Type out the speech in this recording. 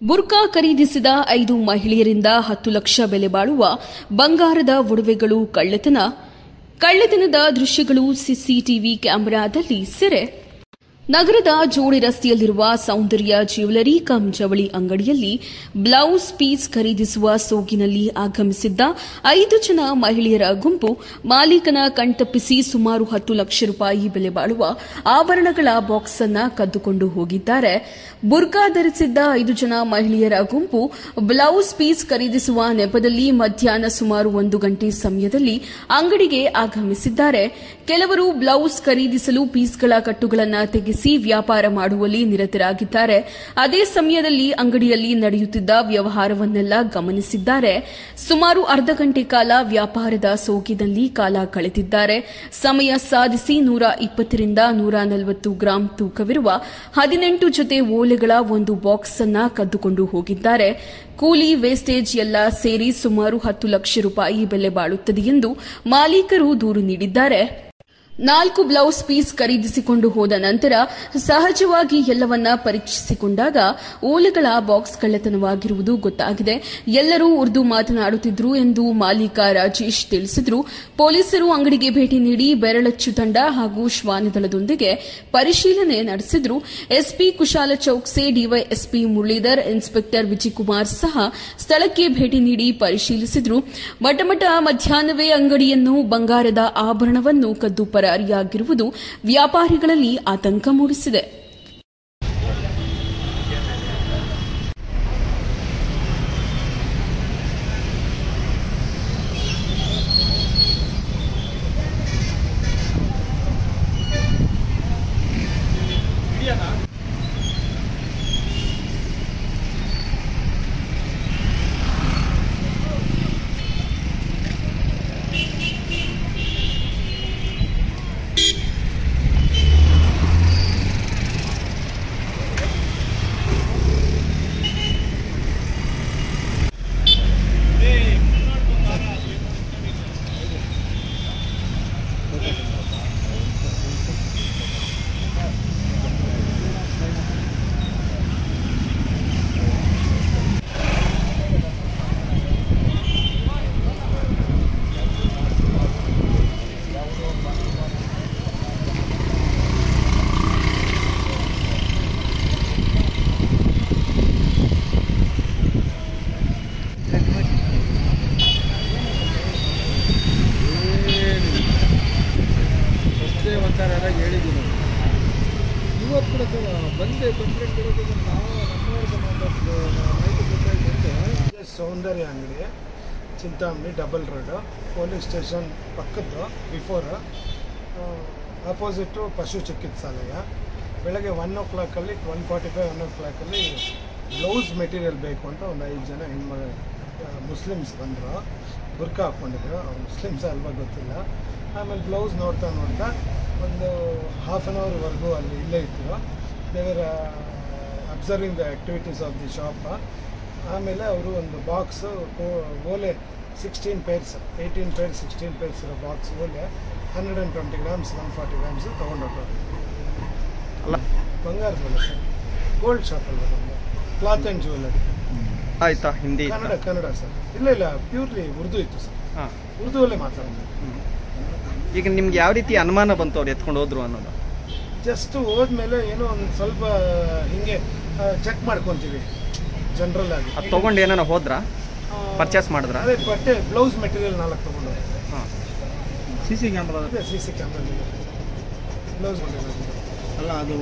ಬುರ್ಕಾ ಖರೀದಿಸಿದ 5 ಮಹಿಳೆಯರಿಂದ 10 ಲಕ್ಷ ಬೆಲೆ ಬಾಳುವ ಬಂಗಾರದ ಒಡವೆಗಳು ಕಳ್ಳತನದ ದೃಶ್ಯಗಳು ಸಿಸಿಟಿವಿ ಕ್ಯಾಮೆರಾದಲ್ಲಿ ಸೆರೆ. ನಗರದ ಜೋಡಿ ರಸ್ತೆಯಲ್ಲಿರುವ ಸೌಂದರ್ಯ ಜ್ಯುವೆಲರಿ ಕಮ್ ಜವಳಿ ಅಂಗಡಿಯಲ್ಲಿ ಬ್ಲೌಸ್ ಪೀಸ್ ಖರೀದಿಸುವ ಸೋಗಿನಲ್ಲಿ ಆಗಮಿಸಿದ್ದ 5 ಜನ ಮಹಿಳೆಯರ ಗುಂಪು ಮಾಲೀಕನ ಕಣ್ತಪ್ಪಿಸಿ ಸುಮಾರು 10 ಲಕ್ಷ ರೂಪಾಯಿ ಬೆಲೆ ಬಾಳುವ ಆಭರಣಗಳ ಬಾಕ್ಸ್ ಅನ್ನು ಕದ್ದುಕೊಂಡು ಹೋಗಿದ್ದಾರೆ. ಬುರ್ಕಾ ಧರಿಸಿದ್ದ 5 ಜನ ಮಹಿಳೆಯರ ಗುಂಪು ಬ್ಲೌಸ್ ಪೀಸ್ ಖರೀದಿಸುವ ನೆಪದಲ್ಲಿ ಮಧ್ಯಾಹ್ನ ಸುಮಾರು 1 ಗಂಟೆ ಸಮಯದಲ್ಲಿ ಅಂಗಡಿಗೆ ಆಗಮಿಸಿದ್ದಾರೆ. ಕೆಲವರು ಬ್ಲೌಸ್ ಖರೀದಿಸಲು ಪೀಸ್ಗಳ ಕಟ್ಟುಗಳನ್ನು ತೆಗೆಸಿ ವ್ಯಾಪಾರ ಮಾಡುವಲ್ಲಿ ನಿರತರಾಗಿದ್ದಾರೆ. ಅದೇ ಸಮಯದಲ್ಲಿ ಅಂಗಡಿಯಲ್ಲಿ ನಡೆಯುತ್ತಿದ್ದ ವ್ಯವಹಾರವನ್ನೆಲ್ಲ ಗಮನಿಸಿದ್ದಾರೆ. ಸುಮಾರು ಅರ್ಧ ಗಂಟೆ ಕಾಲ ವ್ಯಾಪಾರದ ಸೋಗಿನಲ್ಲಿ ಕಾಲ ಕಳೆದಿದ್ದಾರೆ. ಸಮಯ ಸಾಧಿಸಿ 120 ರಿಂದ 140 ಗ್ರಾಂ ತೂಕವಿರುವ 18 ಜೊತೆ ಓಲೆಗಳ ಒಂದು ಬಾಕ್ಸ್ ಅನ್ನು ಕದ್ದುಕೊಂಡು ಹೋಗಿದ್ದಾರೆ. ಕೂಲಿ ವೇಸ್ಟೇಜ್ ಎಲ್ಲ ಸೇರಿ ಸುಮಾರು 10 ಲಕ್ಷ ರೂಪಾಯಿ ಬೆಲೆ ಬಾಳುತ್ತದೆ ಎಂದು ಮಾಲೀಕರು ದೂರು ನೀಡಿದ್ದಾರೆ. 4 ಬ್ಲೌಸ್ ಪೀಸ್ ಖರೀದಿಸಿಕೊಂಡು ಹೋದ ನಂತರ ಸಹಜವಾಗಿ ಎಲ್ಲವನ್ನ ಪರೀಕ್ಷಿಸಿಕೊಂಡಾಗ ಓಲೆಗಳ ಬಾಕ್ಸ್ ಕಳ್ಳತನವಾಗಿರುವುದು ಗೊತ್ತಾಗಿದೆ. ಎಲ್ಲರೂ ಉರ್ದು ಮಾತನಾಡುತ್ತಿದ್ರು ಎಂದು ಮಾಲೀಕ ರಾಜೇಶ್ ತಿಳಿಸಿದರು. ಪೊಲೀಸರು ಅಂಗಡಿಗೆ ಭೇಟಿ ನೀಡಿ ಬೆರಳಚ್ಚು ತಂಡ ಹಾಗೂ ಶ್ವಾನದಳದೊಂದಿಗೆ ಪರಿಶೀಲನೆ ನಡೆಸಿದರು. SP Kushal Chouksey, DYSP Muralidhar, inspector Vijaykumar ಸಹ ಸ್ಥಳಕ್ಕೆ ಭೇಟಿ ನೀಡಿ ಪರಿಶೀಲಿಸಿದರು. ಮಧ್ಯಾಹ್ನವೇ ಅಂಗಡಿಯನ್ನು ಬಂಗಾರದ ಆಭರಣವನ್ನು ಕದ್ದು ಪರಾರಿಯಾಗಿರುವುದು ವ್ಯಾಪಾರಿಗಳಲ್ಲಿ ಆತಂಕ ಮೂಡಿಸಿದೆ. ಹೇಳಿದ್ದೀನಿ ಇವತ್ತು ಕೂಡ ಬಂದೆ ಕಂಪ್ಲೇಂಟ್ ಕೊಡೋದು ನಾವು ಸೌಂದರ್ಯ ಅಂಗಡಿ Chintamani double road police station ಪಕ್ಕದ್ದು ಬಿಫೋರ್ ಆಪೋಸಿಟು ಪಶು ಚಿಕಿತ್ಸಾಲಯ. ಬೆಳಗ್ಗೆ 1 o'clock 1:45 1 o'clock ಬ್ಲೌಸ್ ಮೆಟೀರಿಯಲ್ ಬೇಕು ಅಂತ ಒಂದು 5 ಜನ ಮುಸ್ಲಿಮ್ಸ್ ಬಂದರು. ಬುರ್ಕಾ ಹಾಕ್ಕೊಂಡಿದ್ರು. ಅವ್ರು ಮುಸ್ಲಿಮ್ಸ್ ಅಲ್ವಾ ಗೊತ್ತಿಲ್ಲ. ಆಮೇಲೆ ಬ್ಲೌಸ್ ನೋಡ್ತಾ ಒಂದು ಹಾಫ್ ಆನ್ ಅವರ್ವರೆಗೂ ಅಲ್ಲಿ ಇಲ್ಲೇ ಇತ್ತು. ದೇವರ observing the activities of the shop. ಆಮೇಲೆ ಅವರು ಒಂದು ಬಾಕ್ಸು ಓಲೆ 16 ಪೇರ್ಸ್ 18 ಪೇರ್ಸ್ 16 ಪೇರ್ಸ್ ಇರೋ ಬಾಕ್ಸ್ ಓಲೆ 120 ಗ್ರಾಮ್ಸ್ 140 ಗ್ರಾಮ್ಸ್ ತೊಗೊಂಡೋಗ್ತಾರೆ. ಅಲ್ಲ ಬಂಗಾರದ ಓಲೆ ಸರ್, ಗೋಲ್ಡ್ ಶಾಪ್ ಅಲ್ವ ನಮ್ಮದು, ಕ್ಲಾತ್ ಆ್ಯಂಡ್ ಜ್ಯುವೆಲರಿ. ಆಯ್ತಾ? ಹಿಂದಿ ಕನ್ನಡ ಸರ್. ಇಲ್ಲ ಪ್ಯೂರ್ಲಿ ಉರ್ದು ಇತ್ತು ಸರ್. ಉರ್ದುವಲ್ಲೇ ಮಾತಾಡೋದು. ಈಗ ನಿಮ್ಗೆ ಯಾವ ರೀತಿ ಅನುಮಾನ ಬಂತು ಅವ್ರು ಎತ್ಕೊಂಡು ಹೋದ್ರು ಅನ್ನೋದು? ಜಸ್ಟ್ ಹೋದ್ಮೇಲೆ ಏನೋ ಒಂದು ಸ್ವಲ್ಪ ಹಿಂಗೆ ಚೆಕ್ ಮಾಡ್ಕೊತೀವಿ ಜನರಲ್ ಆಗಿ. ಅದು ತೊಗೊಂಡು ಏನಾರ ಹೋದ್ರಾ, ಪರ್ಚೇಸ್ ಮಾಡಿದ್ರಾ? ಅದೇ ಬಟ್ಟೆ ಬ್ಲೌಸ್ ಮೆಟೀರಿಯಲ್ 4 ತೊಗೊಂಡು. CC ಕ್ಯಾಮ್ರಾ ಬ್ಲೌಸ್ ಅಲ್ಲ ಅದು